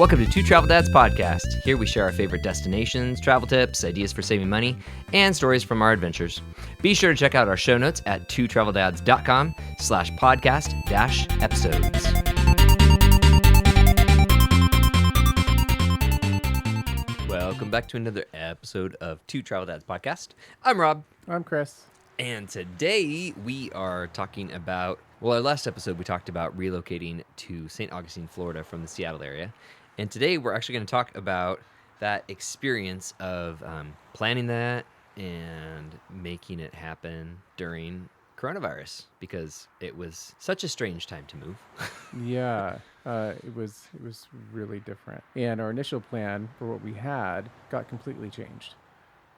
Welcome to Two Travel Dads Podcast. Here we share our favorite destinations, travel tips, ideas for saving money, and stories from our adventures. Be sure to check out our show notes at twotraveldads.com/podcast-episodes. Welcome back to another episode of Two Travel Dads Podcast. I'm Rob. I'm Chris. And today we are talking about, well, our last episode we talked about relocating to St. Augustine, Florida from the Seattle area. And today we're actually going to talk about that experience of planning that and making it happen during coronavirus, because it was such a strange time to move. Yeah, it was really different. And our initial plan for what we had got completely changed.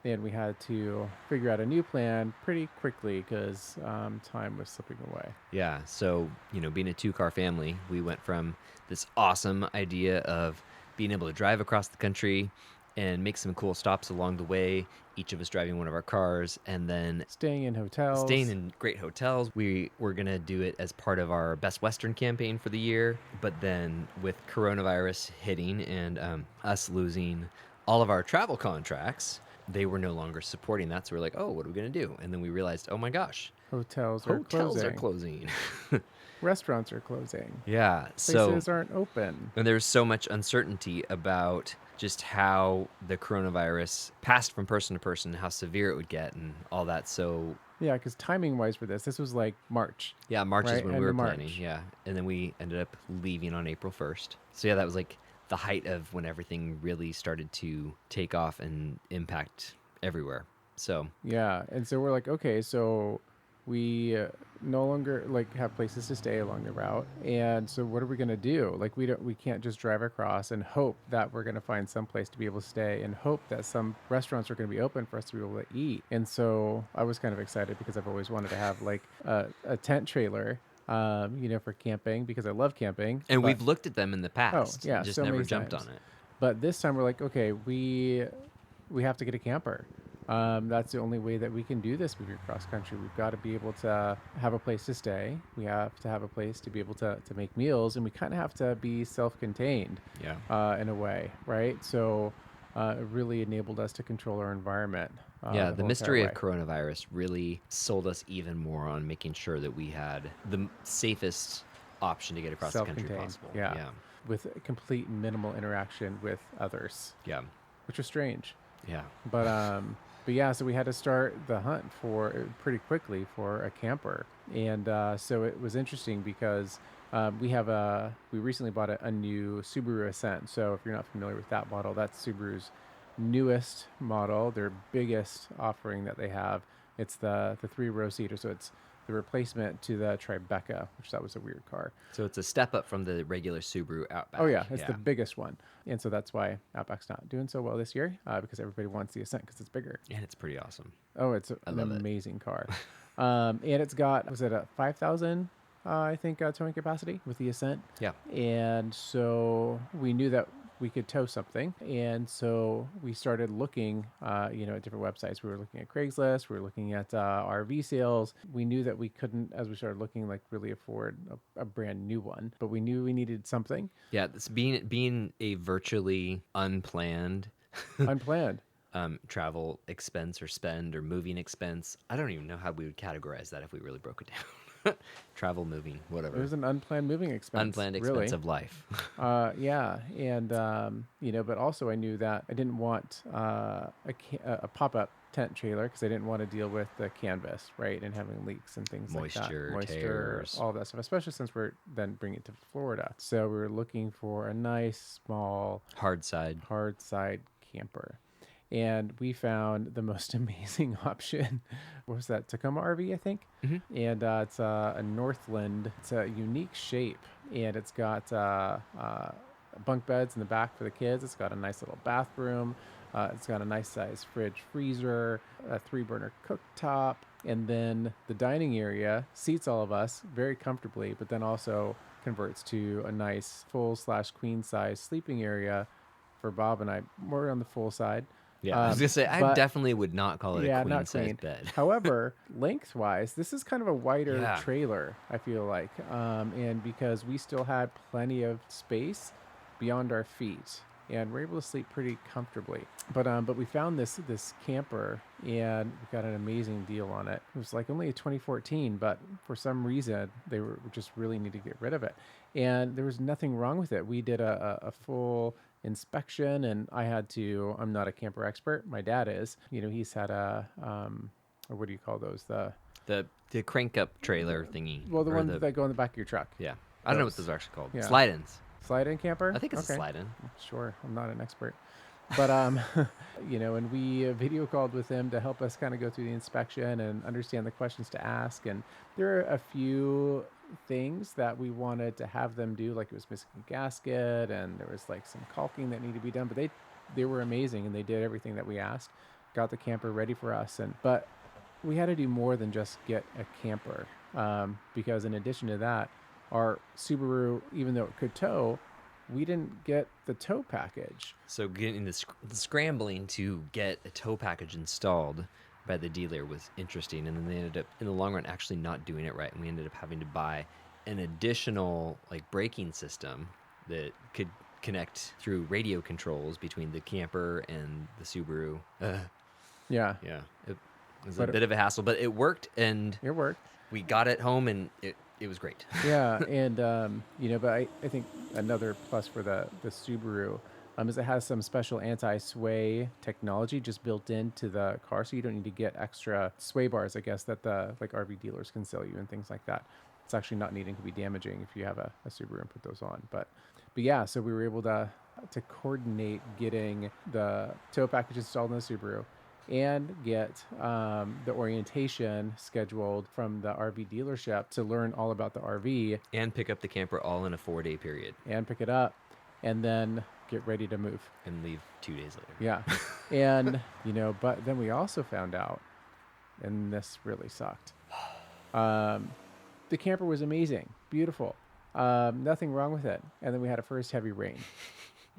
And we had to figure out a new plan pretty quickly because time was slipping away. Yeah, so, being a two-car family, we went from this awesome idea of being able to drive across the country and make some cool stops along the way, each of us driving one of our cars, and then staying in great hotels. We were going to do it as part of our Best Western campaign for the year, but then with coronavirus hitting and us losing all of our travel contracts, they were no longer supporting that. So we're like, oh, what are we going to do? And then we realized, oh my gosh, hotels are closing. Restaurants are closing. Yeah. Places aren't open. And there's so much uncertainty about just how the coronavirus passed from person to person, how severe it would get and all that. So yeah, because timing-wise for this was like March. Yeah, March is when we were planning. March. Yeah. And then we ended up leaving on April 1st. So yeah, that was like the height of when everything really started to take off and impact everywhere. So yeah, and so we're like, okay, so we no longer have places to stay along the route, and so what are we going to do? We can't just drive across and hope that we're going to find some place to be able to stay and hope that some restaurants are going to be open for us to be able to eat. And so I was kind of excited because I've always wanted to have a tent trailer for camping, because I love camping. And we've looked at them in the past. Oh, yeah, just so never many jumped times. on it. But this time we're like, okay, we have to get a camper. That's the only way that we can do this moving across country. We've got to be able to have a place to stay. We have to have a place to be able to make meals, and we kind of have to be self-contained. Yeah. In a way, right? So it really enabled us to control our environment. The mystery of coronavirus really sold us even more on making sure that we had the safest option to get across the country possible. Yeah. With complete minimal interaction with others. Yeah. Which was strange. Yeah. But yeah, so we had to start the hunt pretty quickly for a camper. And so it was interesting because we recently bought a new Subaru Ascent. So if you're not familiar with that model, that's Subaru's newest model, their biggest offering that they have. It's the 3-row seater. So it's the replacement to the Tribeca, which that was a weird car. So it's a step up from the regular Subaru Outback. Oh yeah, it's the biggest one. And so that's why Outback's not doing so well this year, because everybody wants the Ascent because it's bigger. And it's pretty awesome. Oh, it's an amazing car. And it's got, was it a 5,000, I think, towing capacity with the Ascent? Yeah. And so we knew that we could tow something. And so we started looking, at different websites. We were looking at Craigslist. We were looking at RV sales. We knew that we couldn't, as we started looking, really afford a brand new one. But we knew we needed something. Yeah, this being a virtually unplanned travel expense or spend or moving expense. I don't even know how we would categorize that if we really broke it down. Travel, moving, whatever. It was an unplanned moving expense. Unplanned expense of life. Yeah. And, but also I knew that I didn't want a pop-up tent trailer because I didn't want to deal with the canvas, right? And having leaks and things like that. Moisture, tears, all that stuff, especially since we're then bringing it to Florida. So we were looking for a nice, small... hard side camper. And we found the most amazing option. What was that? Tacoma RV, I think. Mm-hmm. And it's a Northland. It's a unique shape. And it's got bunk beds in the back for the kids. It's got a nice little bathroom. It's got a nice size fridge, freezer, a 3-burner cooktop. And then the dining area seats all of us very comfortably, but then also converts to a nice full/queen size sleeping area for Bob and I. More on the full side. Yeah, I was going to say, I definitely would not call it a queen-size bed. However, lengthwise, this is kind of a wider trailer, I feel like. And because we still had plenty of space beyond our feet, and we're able to sleep pretty comfortably. But we found this camper, and we got an amazing deal on it. It was like only a 2014, but for some reason they were just really need to get rid of it, and there was nothing wrong with it. We did a full inspection, and I'm not a camper expert. My dad is. He's had a or what do you call those? The crank up trailer thingy. Well, the ones that go in the back of your truck. Yeah. I don't know what those are actually called. Yeah. Slide-ins. Slide-in camper? I think it's a slide-in. Sure. I'm not an expert. But, and we video called with him to help us kind of go through the inspection and understand the questions to ask. And there are a few things that we wanted to have them do, like it was missing a gasket and there was like some caulking that needed to be done. But they were amazing, and they did everything that we asked, got the camper ready for us. But we had to do more than just get a camper, because in addition to that, our Subaru, even though it could tow, we didn't get the tow package. So getting the scrambling to get a tow package installed by the dealer was interesting, and then they ended up in the long run actually not doing it right, and we ended up having to buy an additional like braking system that could connect through radio controls between the camper and the Subaru. Yeah. It was a bit of a hassle, but it worked, and it worked. We got it home, and it was great. Yeah, and but I think another plus for the Subaru is it has some special anti-sway technology just built into the car, so you don't need to get extra sway bars, I guess, that the like RV dealers can sell you and things like that. It's actually not needing to be damaging if you have a Subaru and put those on. But yeah, so we were able to coordinate getting the tow package installed in the Subaru and get the orientation scheduled from the RV dealership to learn all about the RV. And pick up the camper all in a 4-day period. And pick it up and then get ready to move. And leave 2 days later. Yeah. And, but then we also found out, and this really sucked, the camper was amazing, beautiful, nothing wrong with it. And then we had a first heavy rain.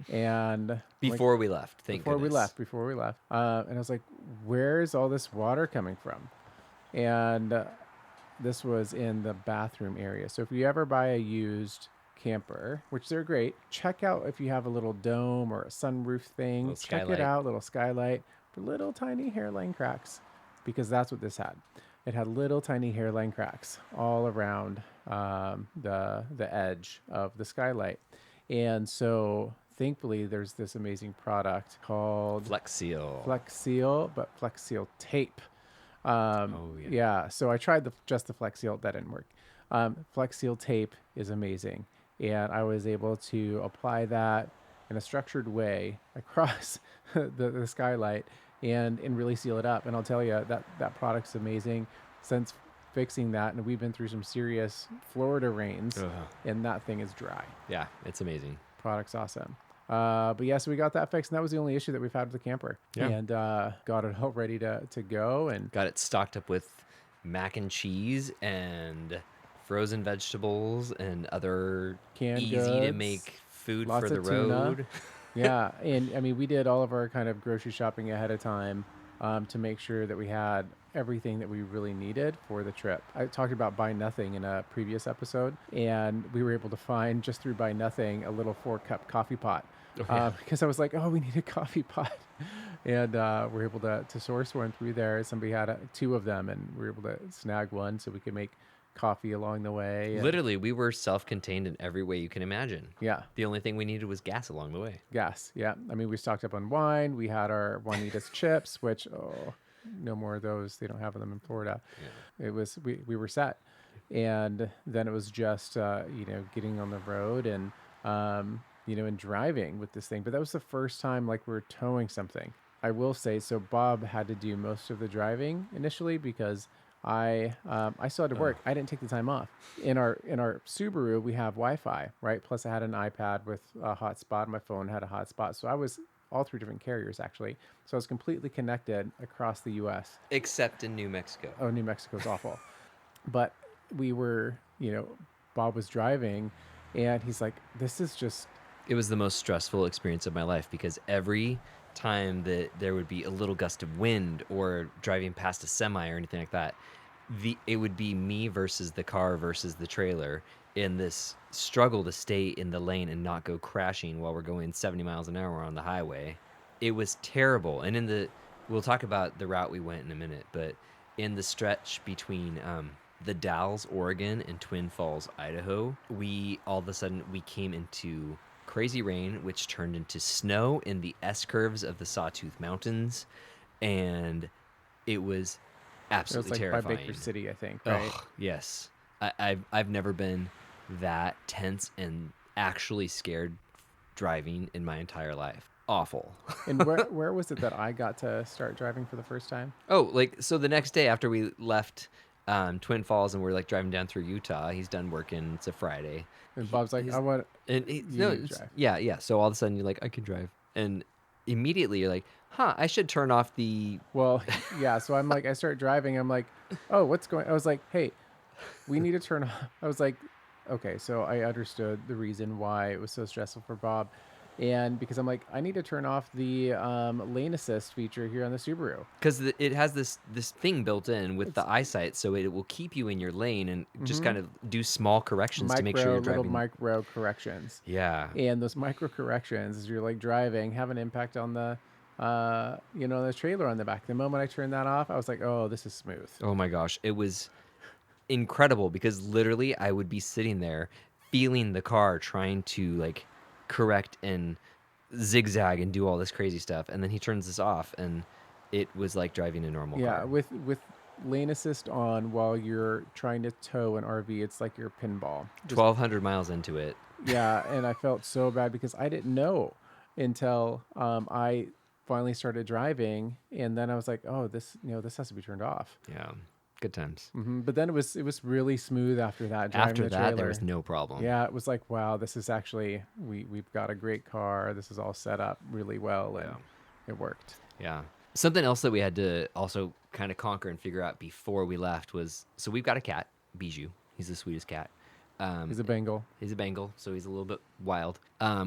And before we left, before we left, and I was like, where's all this water coming from? And this was in the bathroom area. So if you ever buy a used camper, which they're great, check out if you have a little dome or a sunroof thing. Check it out, little skylight for little tiny hairline cracks, because that's what this had. It had little tiny hairline cracks all around the edge of the skylight. And so thankfully, there's this amazing product called Flex Seal, but Flex Seal tape. Yeah. So I tried just the Flex Seal. That didn't work. Flex Seal tape is amazing, and I was able to apply that in a structured way across the skylight and really seal it up. And I'll tell you that product's amazing. Since fixing that, and we've been through some serious Florida rains, and that thing is dry. Yeah, it's amazing. Product's awesome. But yeah, so we got that fixed, and that was the only issue that we've had with the camper. Yeah. And got it all ready to go, and got it stocked up with mac and cheese and frozen vegetables and other canned easy goods, to make food lots for the of tuna. road. Yeah, and I mean, we did all of our kind of grocery shopping ahead of time to make sure that we had everything that we really needed for the trip. I talked about Buy Nothing in a previous episode, and we were able to find, just through Buy Nothing, a little 4-cup coffee pot. Because I was like, we need a coffee pot. And we're able to source one through there. Somebody had 2 of them, and we were able to snag one so we could make coffee along the way. Literally, we were self-contained in every way you can imagine. Yeah. The only thing we needed was gas along the way. Gas, yeah. I mean, we stocked up on wine. We had our Juanita's chips, which, no more of those. They don't have them in Florida. Yeah. It was, we were set. And then it was just, getting on the road and, and driving with this thing. But that was the first time like we were towing something. I will say, so Bob had to do most of the driving initially because I still had to work. I didn't take the time off. In our Subaru, we have Wi-Fi, right? Plus I had an iPad with a hotspot. My phone had a hotspot. So I was all 3 different carriers, actually. So I was completely connected across the U.S. Except in New Mexico. Oh, New Mexico's awful. But we were, Bob was driving, and he's like, this is just... It was the most stressful experience of my life because every time that there would be a little gust of wind or driving past a semi or anything like that, it would be me versus the car versus the trailer. in this struggle to stay in the lane and not go crashing while we're going 70 miles an hour on the highway. It was terrible. And we'll talk about the route we went in a minute, but in the stretch between the Dalles, Oregon, and Twin Falls, Idaho, we all of a sudden we came into crazy rain, which turned into snow in the S curves of the Sawtooth Mountains, and it was It was absolutely like by Baker terrifying. City, I think, right? Oh yes, I've never been that tense and actually scared driving in my entire life. Awful. And where was it that I got to start driving for the first time? Oh, like so the next day after we left Twin Falls and we're like driving down through Utah, he's done working. It's a Friday. And Bob's like, He's I want and he, you no, need to drive. yeah. So all of a sudden you're like, I can drive, and immediately you're like, huh, I should turn off the. Well, yeah. So I'm like, I start driving. I'm like, oh, what's going? I was like, hey, we need to turn off. I was like, okay. So I understood the reason why it was so stressful for Bob, and because I'm like, I need to turn off the lane assist feature here on the Subaru. Because it has this thing built in with It's the eyesight, so it will keep you in your lane and just mm-hmm, kind of do small corrections to make sure you're little driving. micro corrections. Yeah. And those micro corrections as you're like driving have an impact on the the trailer on the back. The moment I turned that off, I was like, oh, this is smooth. Oh my gosh, it was incredible because literally I would be sitting there feeling the car trying to like correct and zigzag and do all this crazy stuff, and then he turns this off and it was like driving a normal Yeah, car. with lane assist on while you're trying to tow an RV, it's like your pinball. Just 1,200 miles into it. yeah, and I felt so bad because I didn't know until I finally started driving, and then I was like, oh, this has to be turned off. Yeah, good times. But then it was really smooth after that driving After the that, there trailer. was no problem. Yeah, it was like, wow, this is actually we've got a great car. This is all set up really well, and Yeah. it worked. Yeah. Something else that we had to also kind of conquer and figure out before we left was so we've got a cat, Bijou. He's the sweetest cat. He's a Bengal. He's a Bengal, so he's a little bit wild.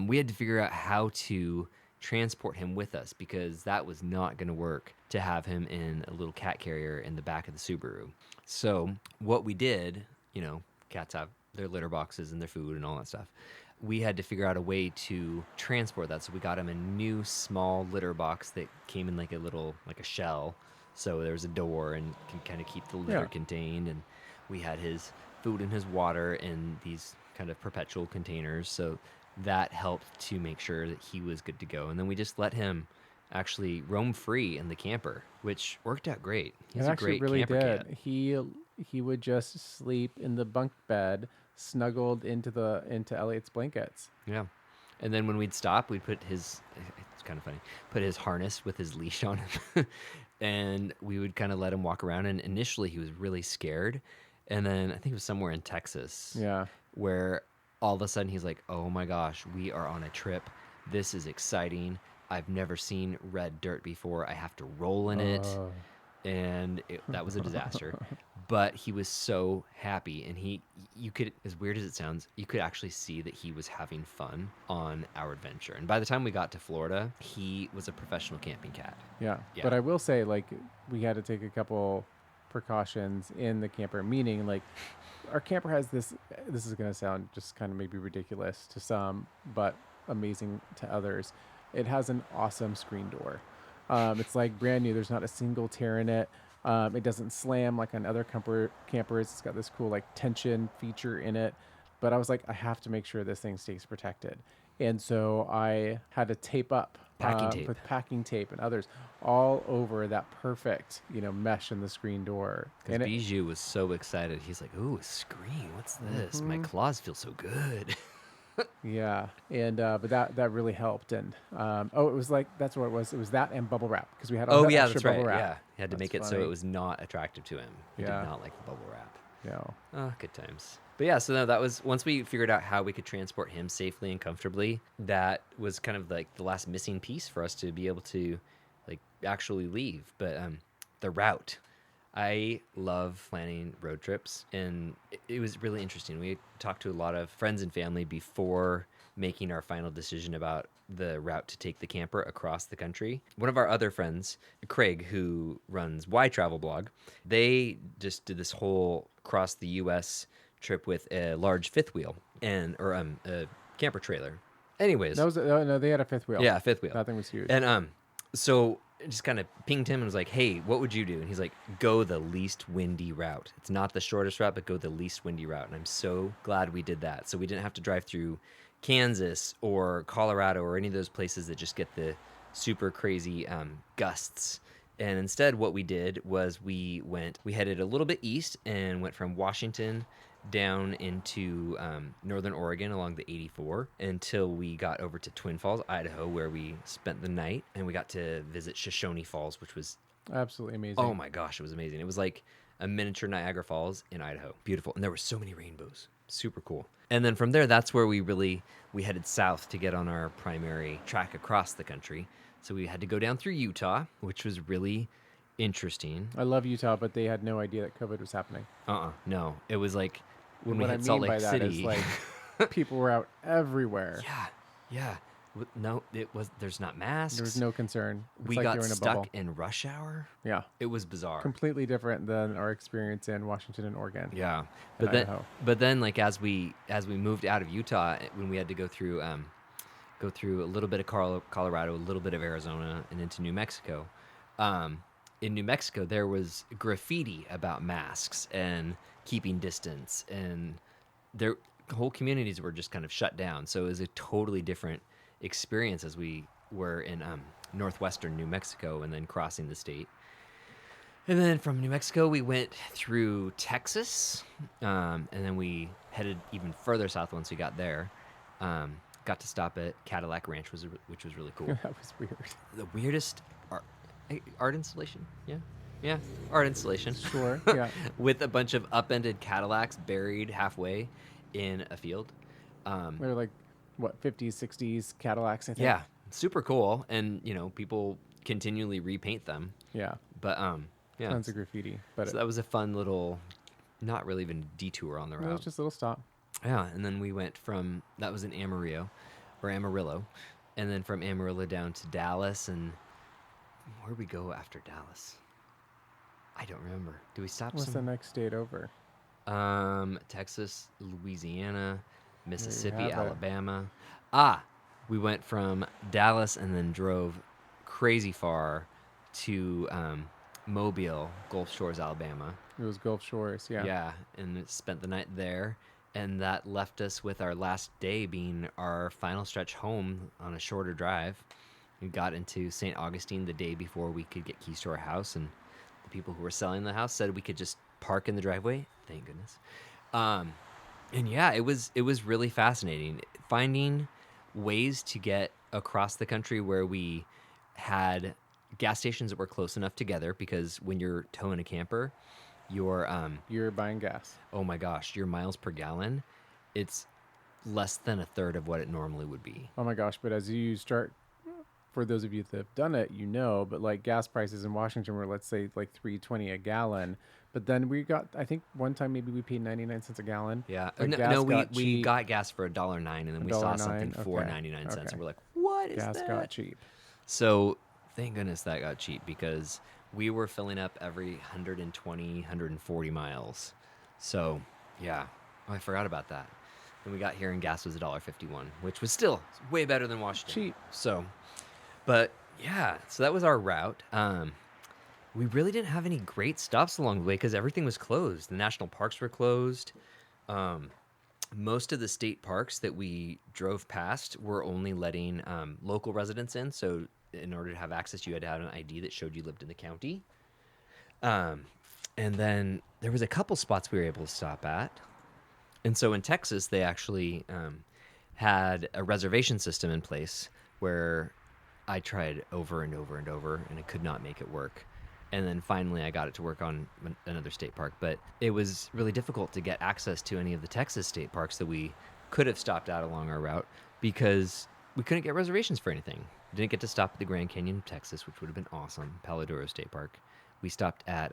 We had to figure out how to transport him with us because that was not going to work to have him in a little cat carrier in the back of the Subaru. So what we did, cats have their litter boxes and their food and all that stuff. We had to figure out a way to transport that. So we got him a new small litter box that came in like a shell. So there was a door and can kind of keep the litter Yeah. contained. And we had his food and his water in these kind of perpetual containers. So that helped to make sure that he was good to go. And then we just let him actually roam free in the camper, which worked out great. It He's a actually great really camper did. cat. He would just sleep in the bunk bed, snuggled into Elliot's blankets. Yeah. And then when we'd stop, we'd it's kind of funny, put his harness with his leash on him. And we would kind of let him walk around. And initially he was really scared. And then I think it was somewhere in Texas Yeah. where all of a sudden he's like, oh my gosh, we are on a trip. This is exciting. I've never seen red dirt before. I have to roll in it. Oh. And that was a disaster. But he was so happy, and you could, as weird as it sounds, you could actually see that he was having fun on our adventure. And by the time we got to Florida, he was a professional camping cat. Yeah. Yeah. But I will say, like, we had to take a couple precautions in the camper, meaning, like, our camper has this is going to sound just kind of maybe ridiculous to some, but amazing to others. It has an awesome screen door. It's like brand new. There's not a single tear in it. It doesn't slam like on other campers. It's got this cool like tension feature in it. But I was like, I have to make sure this thing stays protected. And so I had to tape up Packing tape. with packing tape and others all over that perfect, mesh in the screen door. Because And Bijou was so excited. He's like, ooh, a screen. What's this? My claws feel so good. yeah, and but that really helped. And it was like that's what it was. It was that and bubble wrap because we had all Oh, that yeah, extra that's right. bubble wrap. Yeah. He had to That's make it so funny. it was not attractive to him. He Yeah. did not like the bubble wrap. No. Oh, good times. But yeah, so no, that was once we figured out how we could transport him safely and comfortably, that was kind of like the last missing piece for us to be able to like actually leave. But the route. I love planning road trips, and it was really interesting. We talked to a lot of friends and family before making our final decision about the route to take the camper across the country. One of our other friends, Craig, who runs Y Travel Blog, they just did this whole across the U.S. trip with a large fifth wheel or a camper trailer. Anyways, That was no, they had a fifth wheel. yeah, fifth wheel. That thing was huge. And so I just kind of pinged him and was like, "Hey, what would you do?" And he's like, "Go the least windy route. It's not the shortest route, but go the least windy route." And I'm so glad we did that. So we didn't have to drive through Kansas or Colorado or any of those places that just get the super crazy gusts. And instead, what we did was we headed a little bit east and went from Washington down into northern Oregon along the 84 until we got over to Twin Falls, Idaho, where we spent the night, and we got to visit Shoshone Falls, which was absolutely amazing. Oh my gosh, it was amazing. It was like a miniature Niagara Falls in Idaho. Beautiful. And there were so many rainbows. Super cool. And then from there, that's where we headed south to get on our primary track across the country. So we had to go down through Utah, which was really interesting. I love Utah, but they had no idea that COVID was happening. No. It was like when we what hit I Salt mean Lake by that City. is like people were out everywhere. Yeah. No, there's not masks. There was no concern. It's We like got you're in a stuck bubble. in rush hour. Yeah. It was bizarre. Completely different than our experience in Washington and Oregon. Yeah. and But Idaho. then like as we moved out of Utah, when we had to go through a little bit of Colorado, a little bit of Arizona, and into New Mexico. In New Mexico, there was graffiti about masks and keeping distance, and their whole communities were just kind of shut down. So it was a totally different experience as we were in northwestern New Mexico and then crossing the state. And then from New Mexico, we went through Texas, and then we headed even further south once we got there. Got to stop at Cadillac Ranch, which was really cool. That was weird. The weirdest art installation, yeah, art installation. Sure, yeah. With a bunch of upended Cadillacs buried halfway in a field. They're like, what, 50s, 60s Cadillacs, I think. Yeah, super cool, and people continually repaint them. Yeah. But yeah, Tons of graffiti. But so that was a fun little, not really even detour on the it route. was just a little stop. Yeah, and then we went that was in Amarillo, and then from Amarillo down to Dallas, and where'd we go after Dallas? I don't remember. Do we stop What's the next state over? Texas, Louisiana, Mississippi, have it. Alabama. We went from Dallas and then drove crazy far to Mobile, Gulf Shores, Alabama. It was Gulf Shores, yeah. Yeah, and spent the night there. And that left us with our last day being our final stretch home on a shorter drive. We got into St. Augustine the day before we could get keys to our house, and the people who were selling the house said we could just park in the driveway. Thank goodness. And yeah, it was really fascinating finding ways to get across the country where we had gas stations that were close enough together, because when you're towing a camper, You're buying gas. oh my gosh, your miles per gallon, it's less than a third of what it normally would be. Oh my gosh, but as you start, for those of you that have done it, but like gas prices in Washington were, let's say, like $3.20 a gallon. But then we got, I think one time maybe we paid 99 cents a gallon. Yeah. Like We got gas for $1.09, and then we saw something $1.09? for Okay. 99 cents, Okay. and we're like, what is Gas that? got cheap. So thank goodness that got cheap, because we were filling up every 120, 140 miles. So yeah, I forgot about that. Then we got here and gas was $1.51, which was still way better than Washington. Cheap. So, but yeah, so that was our route. We really didn't have any great stops along the way because everything was closed. The national parks were closed. Most of the state parks that we drove past were only letting local residents in. So in order to have access, you had to have an ID that showed you lived in the county. And then there was a couple spots we were able to stop at. And so in Texas, they actually had a reservation system in place where I tried over and over and over, and I could not make it work. And then finally I got it to work on another state park. But it was really difficult to get access to any of the Texas state parks that we could have stopped at along our route because we couldn't get reservations for anything. We didn't get to stop at the Grand Canyon of Texas, which would have been awesome. Palo Duro State Park. We stopped at...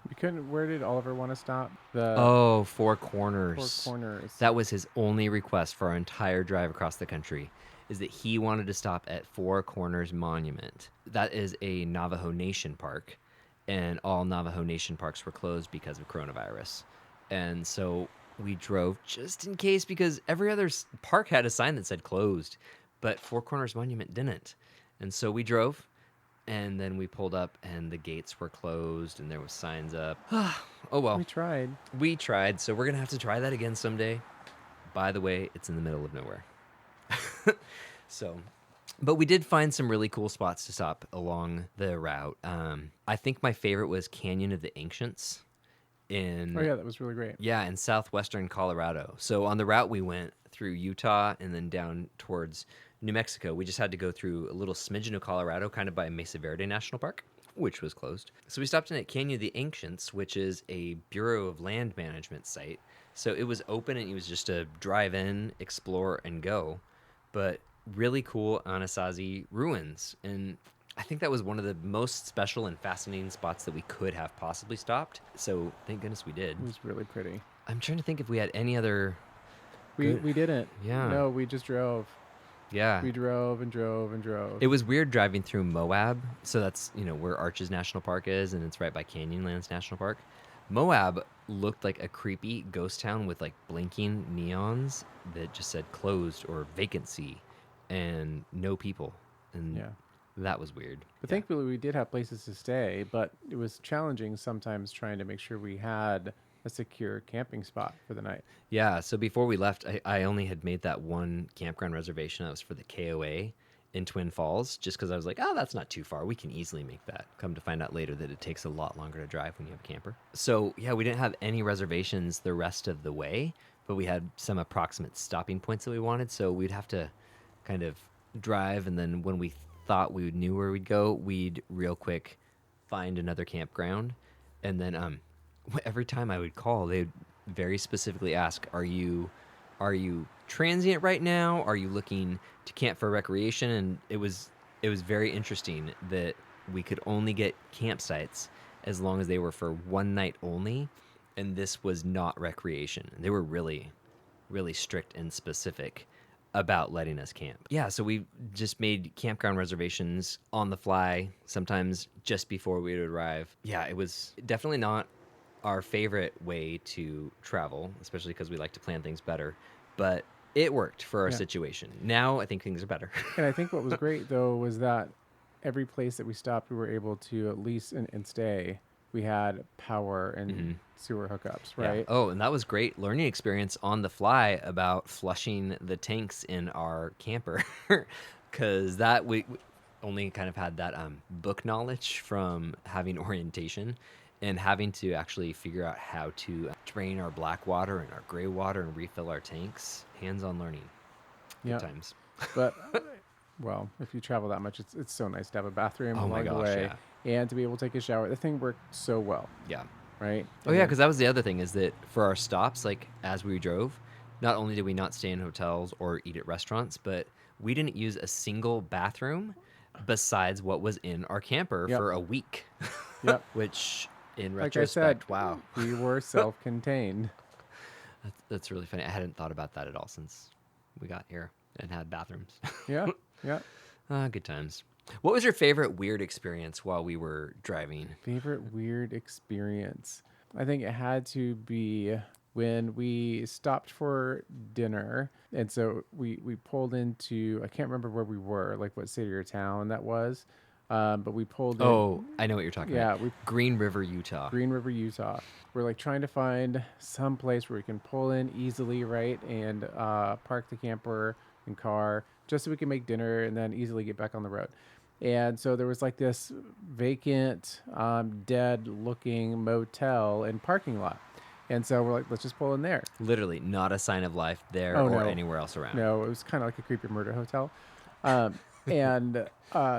We couldn't... Where did Oliver want to stop? Four Corners. Four Corners. That was his only request for our entire drive across the country, is that he wanted to stop at Four Corners Monument. That is a Navajo Nation park, and all Navajo Nation parks were closed because of coronavirus. And so we drove just in case because every other park had a sign that said closed, but Four Corners Monument didn't. And so we drove, and then we pulled up, and the gates were closed, and there was signs up. Oh well, We tried. we tried. So we're gonna have to try that again someday. By the way, it's in the middle of nowhere. So, but we did find some really cool spots to stop along the route. I think my favorite was Canyon of the Ancients in Oh yeah, that was really great. in southwestern Colorado. So on the route we went through Utah and then down towards New Mexico. We just had to go through a little smidgen of Colorado, kind of by Mesa Verde National Park, which was closed. So we stopped in at Canyon of the Ancients, which is a Bureau of Land Management site. So it was open and it was just a drive in, explore, and go. But really cool Anasazi ruins. And I think that was one of the most special and fascinating spots that we could have possibly stopped. So thank goodness we did. It was really pretty. I'm trying to think if we had any other. We didn't. Yeah. No, we just drove. Yeah. We drove and drove and drove. It was weird driving through Moab. So that's, where Arches National Park is, and it's right by Canyonlands National Park. Moab looked like a creepy ghost town with like blinking neons that just said closed or vacancy and no people. And Yeah. that was weird. But thankfully, we did have places to stay, but it was challenging sometimes trying to make sure we had a secure camping spot for the night. Yeah, so before we left, I only had made that one campground reservation. That was for the KOA in Twin Falls, just because I was like, oh, that's not too far. We can easily make that. Come to find out later that it takes a lot longer to drive when you have a camper. So, yeah, we didn't have any reservations the rest of the way, but we had some approximate stopping points that we wanted. So we'd have to kind of drive, and then when we thought we knew where we'd go, we'd real quick find another campground. And then every time I would call, they'd very specifically ask, are you transient right now? Are you looking to camp for recreation? And it was very interesting that we could only get campsites as long as they were for one night only, and this was not recreation. They were really, really strict and specific about letting us camp. Yeah, so we just made campground reservations on the fly, sometimes just before we would arrive. Yeah, it was definitely not our favorite way to travel, especially because we like to plan things better, but it worked for our situation. Now I think things are better. And I think what was great though was that every place that we stopped, we were able to at least and stay. We had power and sewer hookups, right? Yeah. Oh, and that was great learning experience on the fly about flushing the tanks in our camper, because that we only kind of had that book knowledge from having orientation. And having to actually figure out how to drain our black water and our gray water and refill our tanks. Hands-on learning. Good times. But, well, if you travel that much, it's so nice to have a bathroom Oh my along the gosh, way and to be able to take a shower. The thing worked so well, Yeah. right? Oh, yeah, because that was the other thing is that for our stops, like as we drove, not only did we not stay in hotels or eat at restaurants, but we didn't use a single bathroom besides what was in our camper for a week. Yep. Which, in Like retrospect, I said, wow. we were self-contained. That's really funny. I hadn't thought about that at all since we got here and had bathrooms. Yeah, yeah. Good times. What was your favorite weird experience while we were driving? Favorite weird experience? I think it had to be when we stopped for dinner. And so we pulled into, I can't remember where we were, like what city or town that was. But we pulled in. Oh, I know what you're talking about. Yeah, Green River, Utah. Green River, Utah. We're like trying to find some place where we can pull in easily, right? And park the camper and car just so we can make dinner and then easily get back on the road. And so there was like this vacant, dead looking motel and parking lot. And so we're like, let's just pull in there. Literally, not a sign of life there or anywhere else around. No, it was kind of like a creepy murder hotel. And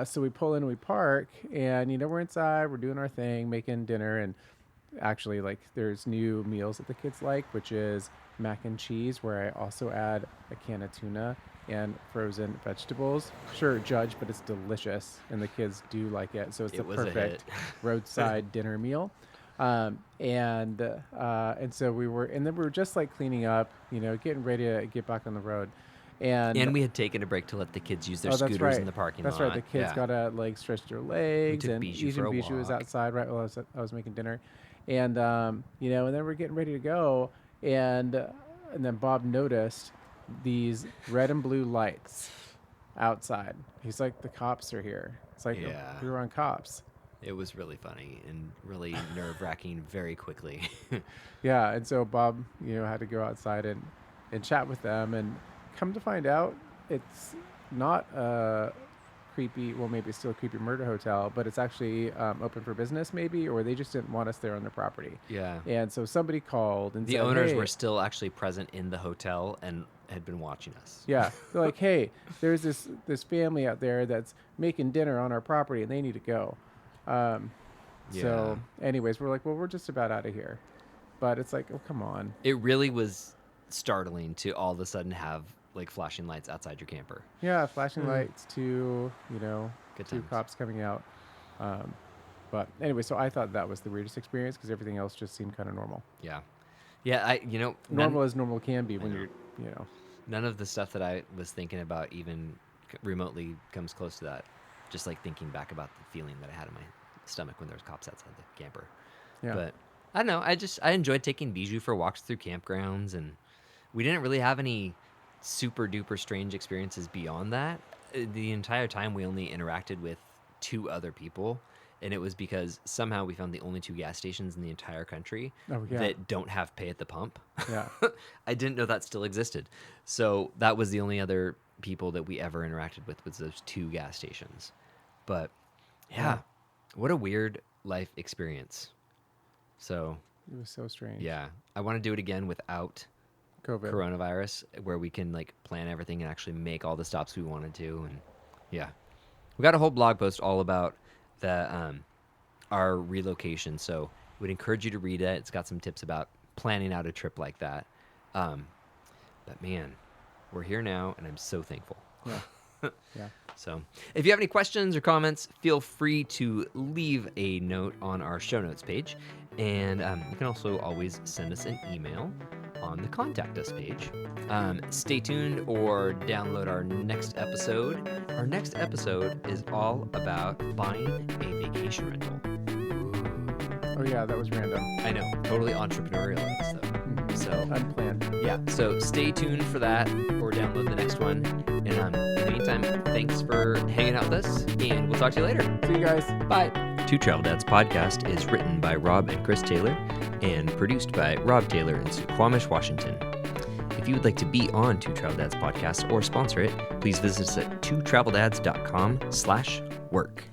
so we pull in and we park, and we're inside, we're doing our thing, making dinner, and actually like there's new meals that the kids like, which is mac and cheese, where I also add a can of tuna and frozen vegetables. Sure, judge, but it's delicious, and the kids do like it. So it's the perfect roadside dinner meal. And so we were just like cleaning up, getting ready to get back on the road. And we had taken a break to let the kids use their scooters in the parking lot. That's right. The kids gotta like stretch their legs, and Bijou was outside right while I was making dinner, and and then we're getting ready to go, And then Bob noticed these red and blue lights outside. He's like, the cops are here. It's like, Yeah. we were on cops. It was really funny and really nerve-wracking very quickly. Yeah, and so Bob, had to go outside and chat with them, and come to find out, it's not a creepy, well, maybe it's still a creepy murder hotel, but it's actually open for business, maybe, or they just didn't want us there on their property. Yeah. And so somebody called and The said, owners hey, were still actually present in the hotel and had been watching us. yeah, they're like, hey, there's this family out there that's making dinner on our property, and they need to go. So anyways, we're like, well, we're just about out of here. But it's like, oh, come on. It really was startling to all of a sudden have like flashing lights outside your camper. Yeah, flashing lights, two Good two times. cops coming out. But anyway, so I thought that was the weirdest experience because everything else just seemed kind of normal. Yeah. Yeah, Normal as normal can be when you're, None of the stuff that I was thinking about even remotely comes close to that. Just like thinking back about the feeling that I had in my stomach when there was cops outside the camper. Yeah. But I don't know. I enjoyed taking Bijou for walks through campgrounds, and we didn't really have any super duper strange experiences beyond that. The entire time we only interacted with 2 other people, and it was because somehow we found the only 2 gas stations in the entire country that don't have pay at the pump. Yeah. I didn't know that still existed. So that was the only other people that we ever interacted with, was those 2 gas stations. But yeah, what a weird life experience. So It was so strange. yeah, I want to do it again without COVID. coronavirus, where we can like plan everything and actually make all the stops we wanted to. And yeah, we got a whole blog post all about the our relocation, so would encourage you to read it. It's got some tips about planning out a trip like that. But man, we're here now, and I'm so thankful. Yeah. Yeah. So if you have any questions or comments, feel free to leave a note on our show notes page. And you can also always send us an email on the Contact Us page. Stay tuned or download our next episode. Our next episode is all about buying a vacation rental. Oh, yeah, that was random. I know, totally entrepreneurial of us, though. So Unplanned. yeah, so stay tuned for that or download the next one. And in the meantime, thanks for hanging out with us, and we'll talk to you later. See you guys. Bye. Two Travel Dads podcast is written by Rob and Chris Taylor and produced by Rob Taylor in Squamish, Washington. If you would like to be on Two Travel Dads podcast or sponsor it, please visit us at twotraveldads.com/work.